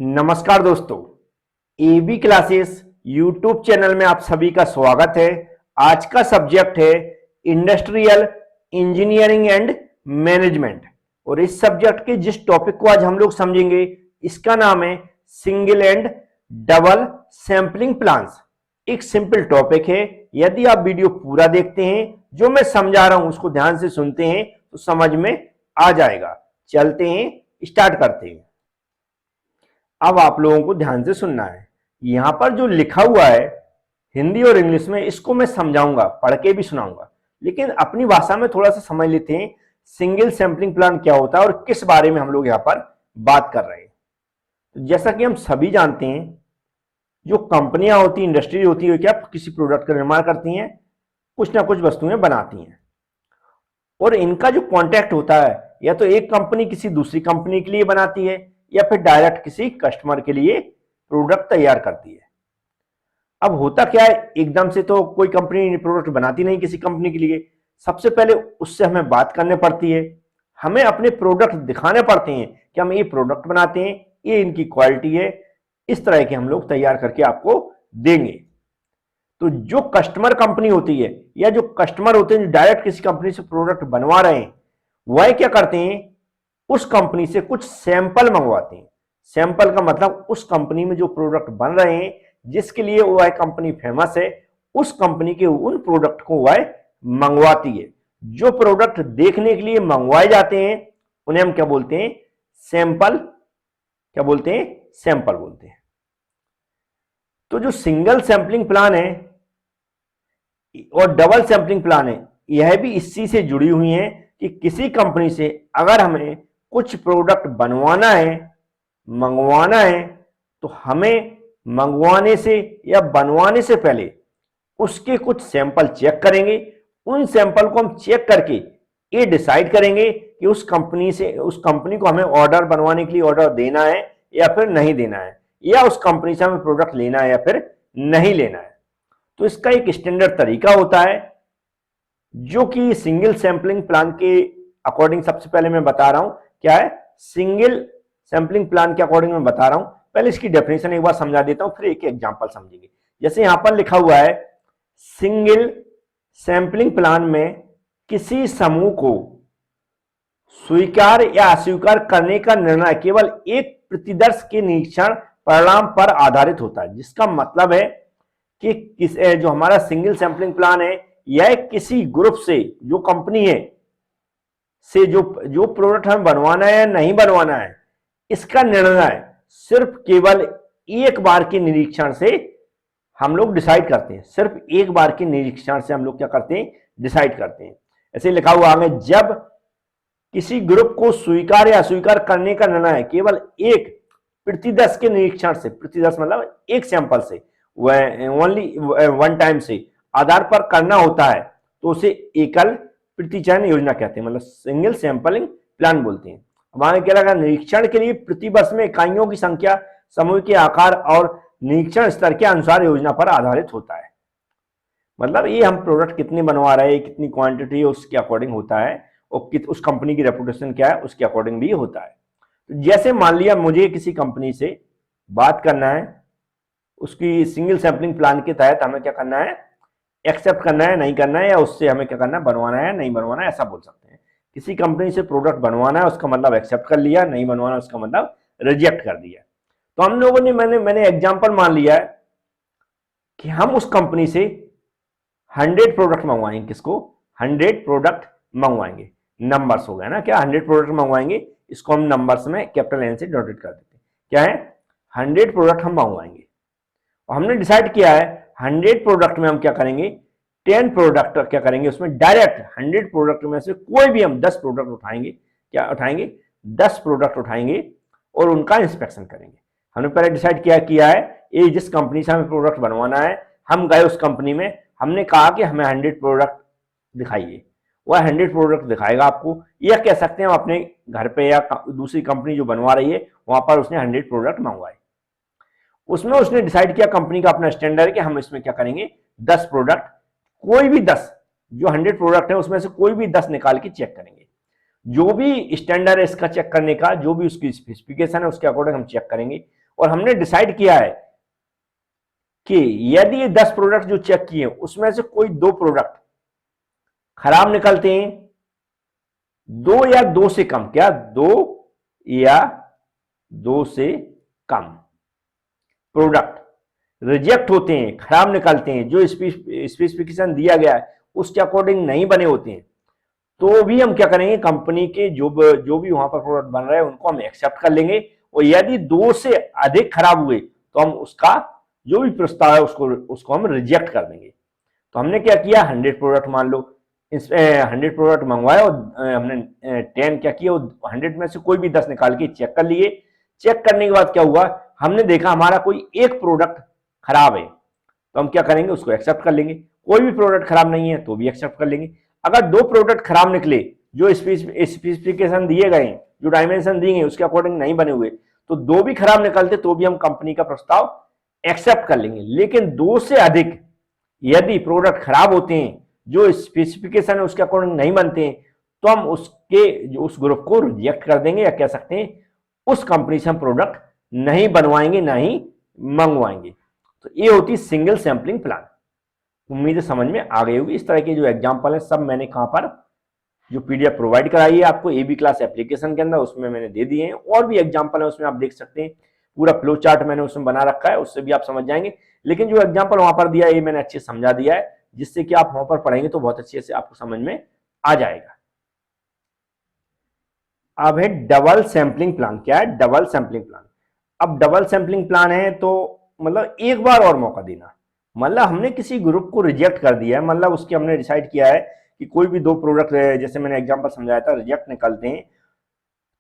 नमस्कार दोस्तों, AB classes YouTube channel में आप सभी का स्वागत है। आज का सब्जेक्ट है इंडस्ट्रियल इंजीनियरिंग एंड मैनेजमेंट और इस सब्जेक्ट के जिस टॉपिक को आज हम लोग समझेंगे इसका नाम है single and double sampling plans. एक सिंपल टॉपिक है। यदि आप वीडियो पूरा देखते हैं, जो मैं समझा रहा हूं उसको ध्यान से सुनते हैं तो समझ में आ जाएगा। चलते हैं, स्टार्ट करते हैं। अब आप लोगों को ध्यान से सुनना है। यहां पर जो लिखा हुआ है हिंदी और इंग्लिश में, इसको मैं समझाऊंगा, पढ़ के भी सुनाऊंगा, लेकिन अपनी भाषा में थोड़ा सा समझ लेते हैं सिंगल सैंपलिंग प्लान क्या होता है और किस बारे में हम लोग यहां पर बात कर रहे हैं। तो जैसा कि हम सभी जानते हैं, जो कंपनियां होती, इंडस्ट्री होती है, क्या किसी प्रोडक्ट का निर्माण करती हैं, कुछ ना कुछ वस्तुएं बनाती हैं और इनका जो कॉन्ट्रैक्ट होता है, या तो एक कंपनी किसी दूसरी कंपनी के लिए बनाती है या फिर डायरेक्ट किसी कस्टमर के लिए प्रोडक्ट तैयार करती है। अब होता क्या है, एकदम से तो कोई कंपनी प्रोडक्ट बनाती नहीं किसी कंपनी के लिए। सबसे पहले उससे हमें बात करने पड़ती है, हमें अपने प्रोडक्ट दिखाने पड़ते हैं कि हम ये प्रोडक्ट बनाते हैं, ये इनकी क्वालिटी है, इस तरह के हम लोग तैयार करके आपको देंगे। तो जो कस्टमर कंपनी होती है या जो कस्टमर होते हैं जो डायरेक्ट किसी कंपनी से प्रोडक्ट बनवा रहे हैं, वह क्या करते हैं, उस कंपनी से कुछ सैंपल मंगवाते हैं। सैंपल का मतलब उस कंपनी में जो प्रोडक्ट बन रहे हैं, जिसके लिए वह कंपनी फेमस है, उस कंपनी के उन प्रोडक्ट को वह मंगवाती है। जो प्रोडक्ट देखने के लिए मंगवाए जाते हैं उन्हें हम क्या बोलते हैं, सैंपल। क्या बोलते हैं, सैंपल बोलते हैं। तो जो सिंगल सैंपलिंग प्लान है और डबल सैंपलिंग प्लान है, यह भी इसी से जुड़ी हुई है कि किसी कंपनी से अगर हमें कुछ प्रोडक्ट बनवाना है, मंगवाना है, तो हमें मंगवाने से या बनवाने से पहले उसके कुछ सैंपल चेक करेंगे। उन सैंपल को हम चेक करके ये डिसाइड करेंगे कि उस कंपनी को हमें ऑर्डर बनवाने के लिए ऑर्डर देना है या फिर नहीं देना है, या उस कंपनी से हमें प्रोडक्ट लेना है या फिर नहीं लेना है। तो इसका एक स्टैंडर्ड तरीका होता है जो कि सिंगल सैंपलिंग प्लान के अकॉर्डिंग, सबसे पहले मैं बता रहा हूं क्या है सिंगल सैंपलिंग प्लान के अकॉर्डिंग मैं बता रहा हूं। पहले इसकी डेफिनेशन एक बार समझा देता हूं, फिर एक एग्जांपल समझेंगे। जैसे यहां पर लिखा हुआ है, सिंगल सैंपलिंग प्लान में किसी समूह को स्वीकार या अस्वीकार करने का निर्णय केवल एक प्रतिदर्श के निरीक्षण परिणाम पर आधारित होता है। जिसका मतलब है कि जो हमारा सिंगल सैंपलिंग प्लान है, यह किसी ग्रुप से, जो कंपनी है से जो प्रोडक्ट हमें बनवाना है या नहीं बनवाना है, इसका निर्णय सिर्फ केवल एक बार के निरीक्षण से हम लोग डिसाइड करते हैं। सिर्फ एक बार के निरीक्षण से हम लोग क्या करते हैं, डिसाइड करते हैं। ऐसे लिखा हुआ आगे, जब किसी ग्रुप को स्वीकार या अस्वीकार करने का निर्णय केवल एक प्रतिदर्श के निरीक्षण से, प्रतिदर्श मतलब एक सैंपल से, ओनली वन टाइम से आधार पर करना होता है, तो उसे एकल प्रतिचयन योजना कहते हैं, मतलब सिंगल सैंपलिंग प्लान बोलते हैं। हमारे क्या लगा, निरीक्षण के लिए प्रति वर्ष में इकाइयों की संख्या, समूह के आकार और निरीक्षण स्तर के अनुसार योजना पर आधारित होता है। मतलब ये हम प्रोडक्ट कितने बनवा रहे हैं, कितनी क्वांटिटी है, उसके अकॉर्डिंग होता है, और उस कंपनी की रेपुटेशन क्या है उसके अकॉर्डिंग भी होता है। तो जैसे मान लिया मुझे किसी कंपनी से बात करना है, उसकी सिंगल सैंपलिंग प्लान के तहत हमें क्या करना है, एक्सेप्ट करना है, नहीं करना है, या उससे हमें क्या करना है, बनवाना है, नहीं बनवाना है, ऐसा बोल सकते हैं। किसी कंपनी से प्रोडक्ट बनवाना है, उसका मतलब एक्सेप्ट कर लिया, नहीं बनवाना उसका मतलब रिजेक्ट कर दिया। तो हम लोगों ने मैंने एग्जांपल मान लिया है कि हम उस कंपनी से 100 प्रोडक्ट मंगवाएंगे। किसको, 100 प्रोडक्ट मंगवाएंगे। नंबर्स हो गया ना, क्या 100 प्रोडक्ट मंगवाएंगे, इसको हम नंबर्स में कैपिटल एन से डॉटेड कर देते हैं। क्या है, 100 प्रोडक्ट हम मंगवाएंगे और हमने डिसाइड किया है 100 प्रोडक्ट में हम क्या करेंगे, 10 प्रोडक्ट क्या करेंगे, उसमें डायरेक्ट 100 प्रोडक्ट में से कोई भी हम 10 प्रोडक्ट उठाएंगे। क्या उठाएंगे, 10 प्रोडक्ट उठाएंगे और उनका इंस्पेक्शन करेंगे। हमने पहले डिसाइड किया है ये जिस कंपनी से हमें प्रोडक्ट बनवाना है, हम गए उस कंपनी में, हमने कहा कि हमें 100 प्रोडक्ट दिखाइए। वह 100 प्रोडक्ट दिखाएगा आपको, यह कह सकते हैं हम अपने घर पे या दूसरी कंपनी जो बनवा रही है वहां पर उसने 100 प्रोडक्ट मंगवाए। उसमें उसने डिसाइड किया, कंपनी का अपना स्टैंडर्ड है कि हम इसमें क्या करेंगे, 10 प्रोडक्ट, कोई भी 10, जो 100 प्रोडक्ट है उसमें से कोई भी 10 निकाल के चेक करेंगे। जो भी स्टैंडर्ड है इसका चेक करने का, जो भी उसकी स्पेसिफिकेशन है उसके अकॉर्डिंग हम चेक करेंगे और हमने डिसाइड किया है कि यदि ये 10 प्रोडक्ट जो चेक किए उसमें से कोई 2 प्रोडक्ट खराब निकलते हैं, 2 या 2 से कम, क्या 2 या 2 से कम प्रोडक्ट रिजेक्ट होते हैं, खराब निकलते हैं, जो स्पेसिफिकेशन दिया गया है उसके अकॉर्डिंग नहीं बने होते हैं, तो भी हम क्या करेंगे, कंपनी के जो भी वहां पर प्रोडक्ट बन रहे हैं उनको हम एक्सेप्ट कर लेंगे। और यदि 2 से अधिक खराब हुए तो हम उसका जो भी प्रस्ताव है उसको हम रिजेक्ट कर देंगे। तो हमने क्या किया, 100 प्रोडक्ट मान लो, 100 प्रोडक्ट मंगवाए और हमने 10 क्या किया, 100 में से कोई भी 10 निकाल के चेक कर लिए। चेक करने के बाद क्या हुआ, हमने देखा हमारा कोई एक प्रोडक्ट खराब है, तो हम क्या करेंगे, उसको एक्सेप्ट कर लेंगे। कोई भी प्रोडक्ट खराब नहीं है तो भी एक्सेप्ट कर लेंगे। अगर 2 प्रोडक्ट खराब निकले, जो स्पेसिफिकेशन दिए गए, जो डायमेंशन दिए गए उसके अकॉर्डिंग नहीं बने हुए, तो 2 भी खराब निकलते तो भी हम कंपनी का प्रस्ताव एक्सेप्ट कर लेंगे। लेकिन 2 से अधिक यदि प्रोडक्ट खराब होते हैं, जो स्पेसिफिकेशन है उसके अकॉर्डिंग नहीं बनते हैं, तो हम उस ग्रुप को रिजेक्ट कर देंगे, या कह सकते हैं उस कंपनी से हम प्रोडक्ट नहीं बनवाएंगे, ना ही मंगवाएंगे। तो ये होती है सिंगल सैंपलिंग प्लान। उम्मीद है समझ में आ गई होगी। इस तरह के जो एग्जाम्पल है सब मैंने कहां पर जो पीडीएफ प्रोवाइड कराई है आपको एबी क्लास एप्लीकेशन के अंदर, उसमें मैंने दे दिए हैं। और भी एग्जाम्पल है उसमें आप देख सकते हैं, पूरा फ्लो चार्ट मैंने उसमें बना रखा है, उससे भी आप समझ जाएंगे। लेकिन जो एग्जाम्पल वहां पर दिया है ये मैंने अच्छे से समझा दिया है, जिससे कि आप वहां पर पढ़ेंगे तो बहुत अच्छे से आपको समझ में आ जाएगा। अब है डबल सैंपलिंग प्लान। क्या है डबल सैंपलिंग प्लान? अब डबल सैंपलिंग प्लान है तो मतलब एक बार और मौका देना। मतलब हमने किसी ग्रुप को रिजेक्ट कर दिया है, मतलब उसके हमने डिसाइड किया है कि कोई भी 2 प्रोडक्ट, जैसे मैंने एग्जांपल समझाया था, रिजेक्ट निकलते हैं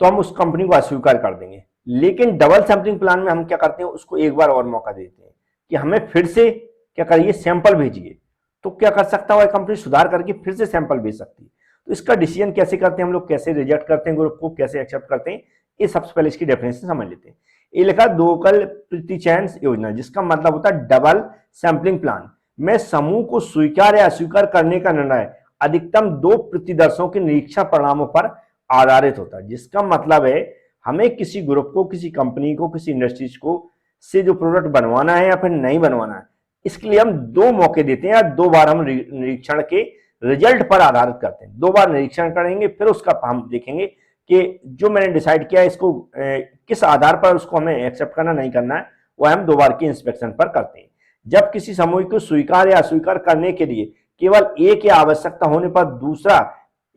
तो हम उस कंपनी को अस्वीकार कर देंगे। लेकिन डबल सैंपलिंग प्लान में हम क्या करते हैं, उसको एक बार और मौका देते हैं कि हमें फिर से क्या करिए, सैंपल भेजिए। तो क्या कर सकता है, कंपनी सुधार करके फिर से सैंपल भेज सकती है। तो इसका डिसीजन कैसे करते हैं हम लोग, कैसे रिजेक्ट करते हैं ग्रुप को, कैसे एक्सेप्ट करते हैं, ये सबसे पहले इसकी डेफिनेशन समझ लेते हैं। ये लिखा दोकल प्रतिचयन योजना, जिसका मतलब होता है डबल सैंपलिंग प्लान में समूह को स्वीकार या अस्वीकार करने का निर्णय अधिकतम 2 प्रतिदर्शों के निरीक्षण परिणामों पर आधारित होता है। जिसका मतलब है हमें किसी ग्रुप को, किसी कंपनी को, किसी इंडस्ट्रीज को से जो प्रोडक्ट बनवाना है या फिर नहीं बनवाना है, इसके लिए हम 2 मौके देते हैं, या 2 बार हम निरीक्षण के रिजल्ट पर आधारित करते हैं। 2 बार निरीक्षण करेंगे, फिर उसका हम देखेंगे कि जो मैंने डिसाइड किया है इसको किस आधार पर उसको हमें एक्सेप्ट करना नहीं करना है, वो हम 2 बार की इंस्पेक्शन पर करते हैं। जब किसी समूह को स्वीकार या अस्वीकार करने के लिए केवल एक या आवश्यकता होने पर दूसरा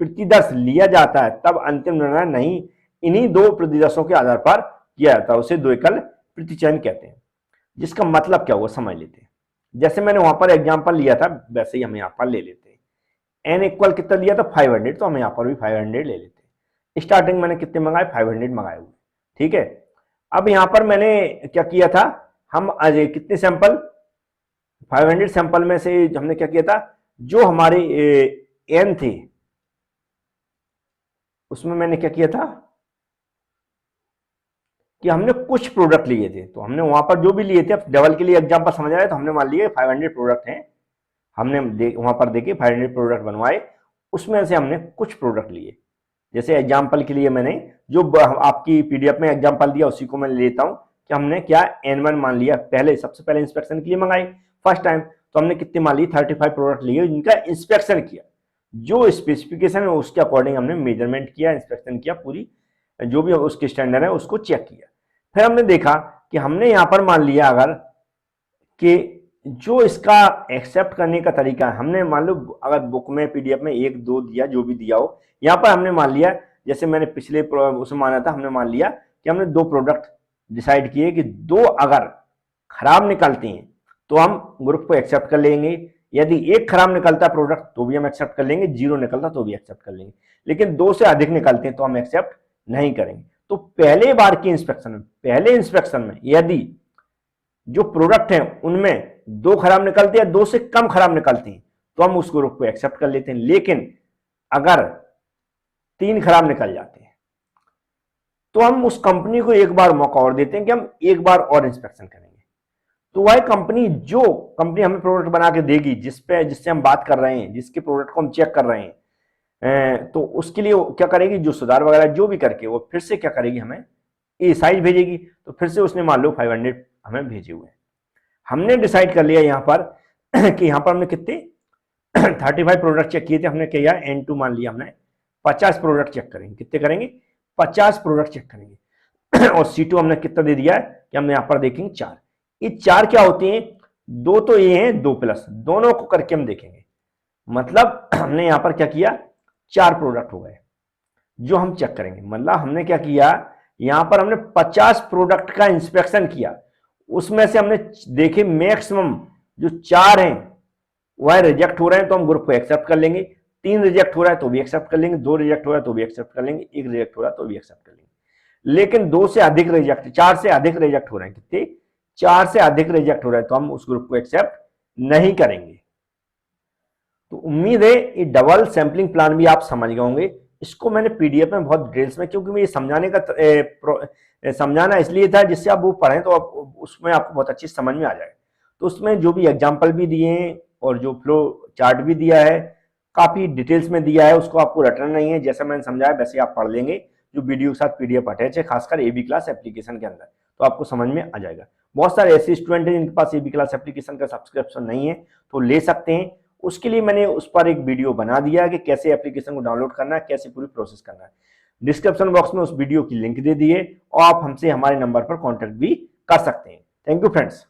प्रतिदर्श लिया जाता है, तब अंतिम निर्णय नहीं इन्हीं 2 प्रतिदर्शों के आधार पर किया जाता है। उसे द्वैकल प्रतिचयन कहते हैं। जिसका मतलब क्या हुआ समझ लेते हैं। जैसे मैंने वहां पर एग्जाम्पल लिया था, वैसे ही हम यहाँ पर ले लेते हैं। एन इक्वल कितना लिया था 500, तो हम यहाँ पर भी 500 ले लेते हैं। स्टार्टिंग मैंने कितने मंगाए, 500 मंगाए हुए, ठीक है। अब यहाँ पर मैंने क्या किया था, हम आज कितने सैंपल, 500 सैंपल में से हमने क्या किया था, जो हमारे एन थे उसमें मैंने क्या किया था कि हमने कुछ प्रोडक्ट लिए थे। तो हमने वहां पर जो भी लिए थे, डबल के लिए एग्जांपल समझ आया, तो हमने मान लिया 500 प्रोडक्ट हैं, हमने वहां पर देखे 500 प्रोडक्ट बनवाए, उसमें से हमने कुछ प्रोडक्ट लिए। जैसे एग्जांपल के लिए मैंने जो आपकी पीडीएफ में एग्जांपल दिया उसी को मैं लेता हूं कि हमने क्या N1 मान लिया, पहले सबसे पहले इंस्पेक्शन के लिए मंगाई फर्स्ट टाइम, तो हमने कितने मान लिए 35 प्रोडक्ट लिए, इनका इंस्पेक्शन किया, जो स्पेसिफिकेशन है उसके अकॉर्डिंग हमने मेजरमेंट किया, इंस्पेक्शन किया, पूरी जो भी उसके स्टैंडर्ड है उसको चेक किया। फिर हमने देखा कि हमने यहां पर मान लिया अगर कि जो इसका एक्सेप्ट करने का तरीका है, हमने मान लो अगर बुक में पीडीएफ में 1 2 दिया, जो भी दिया हो, यहाँ पर हमने मान लिया, जैसे मैंने पिछले उसमें माना था, हमने मान लिया कि हमने 2 प्रोडक्ट डिसाइड किए कि 2 अगर खराब निकलते हैं तो हम ग्रुप को एक्सेप्ट कर लेंगे, यदि 1 खराब निकलता है प्रोडक्ट तो भी हम एक्सेप्ट कर लेंगे, 0 निकलता तो भी एक्सेप्ट कर लेंगे। लेकिन 2 से अधिक निकलते हैं तो हम एक्सेप्ट नहीं करेंगे। तो पहले बार की इंस्पेक्शन में, पहले इंस्पेक्शन में यदि जो प्रोडक्ट हैं उनमें 2 खराब निकलते हैं, 2 से कम खराब निकलते हैं, तो हम उस ग्रुप को एक्सेप्ट कर लेते हैं। लेकिन अगर 3 खराब निकल जाते हैं तो हम उस कंपनी को एक बार मौका और देते हैं कि हम एक बार और इंस्पेक्शन करेंगे। तो वह कंपनी, जो कंपनी हमें प्रोडक्ट बना के देगी, जिससे हम बात कर रहे हैं, जिसके प्रोडक्ट को हम चेक कर रहे हैं, तो उसके लिए क्या करेगी, जो सुधार वगैरह जो भी करके वो फिर से क्या करेगी, हमें ये साइज भेजेगी, तो फिर से उसने मान लो 500 हमें भेजे हुए हैं। हमने डिसाइड कर लिया यहाँ पर कि यहाँ पर हमने कितने 35 प्रोडक्ट चेक किए थे, हमने किया N2 मान लिया हमने 50 प्रोडक्ट चेक करेंगे। कितने करेंगे? 50 प्रोडक्ट चेक करेंगे। और C2 हमने कितना दे दिया है कि हमने यहाँ पर देखेंगे 4। ये 4 क्या होते हैं? 2 तो ये हैं, 2 प्लस, दोनों को करके हम देखेंगे। मतलब हमने यहाँ पर क्या किया, 4 प्रोडक्ट हो गए जो हम चेक करेंगे। मतलब हमने क्या किया, यहाँ पर हमने 50 प्रोडक्ट का इंस्पेक्शन किया, उसमें से हमने देखे मैक्सिमम जो 4 हैं वह रिजेक्ट हो रहे हैं तो हम ग्रुप को एक्सेप्ट कर लेंगे, 3 रिजेक्ट हो रहा है तो भी एक्सेप्ट कर लेंगे, 2 रिजेक्ट हो रहा है तो भी एक्सेप्ट कर लेंगे, 1 रिजेक्ट हो रहा है तो भी एक्सेप्ट कर लेंगे। लेकिन 2 से अधिक रिजेक्ट, 4 से अधिक रिजेक्ट हो रहे हैं, कितने? 4 से अधिक रिजेक्ट हो रहा है तो हम उस ग्रुप को एक्सेप्ट नहीं करेंगे। तो उम्मीद है ये डबल सैंपलिंग प्लान भी आप समझ गए होंगे। इसको मैंने पीडीएफ में बहुत डिटेल्स में, क्योंकि मैं ये समझाना इसलिए था जिससे आप वो पढ़ें तो आप उसमें आपको बहुत अच्छी समझ में आ जाए। तो उसमें जो भी एग्जाम्पल भी दिए हैं और जो फ्लो चार्ट भी दिया है, काफी डिटेल्स में दिया है, उसको आपको रटना नहीं है, जैसा मैंने समझाया वैसे आप पढ़ लेंगे। जो वीडियो के साथ पीडीएफ अटैच है, खासकर एबी क्लास एप्लीकेशन के अंदर, तो आपको समझ में आ जाएगा। बहुत सारे ऐसे स्टूडेंट हैं जिनके पास एबी क्लास एप्लीकेशन का सब्सक्रिप्शन नहीं है, तो ले सकते हैं। उसके लिए मैंने उस पर एक वीडियो बना दिया कि कैसे एप्लीकेशन को डाउनलोड करना है, कैसे पूरी प्रोसेस करना है। डिस्क्रिप्शन बॉक्स में उस वीडियो की लिंक दे दिए और आप हमसे हमारे नंबर पर कॉन्टैक्ट भी कर सकते हैं। Thank you friends.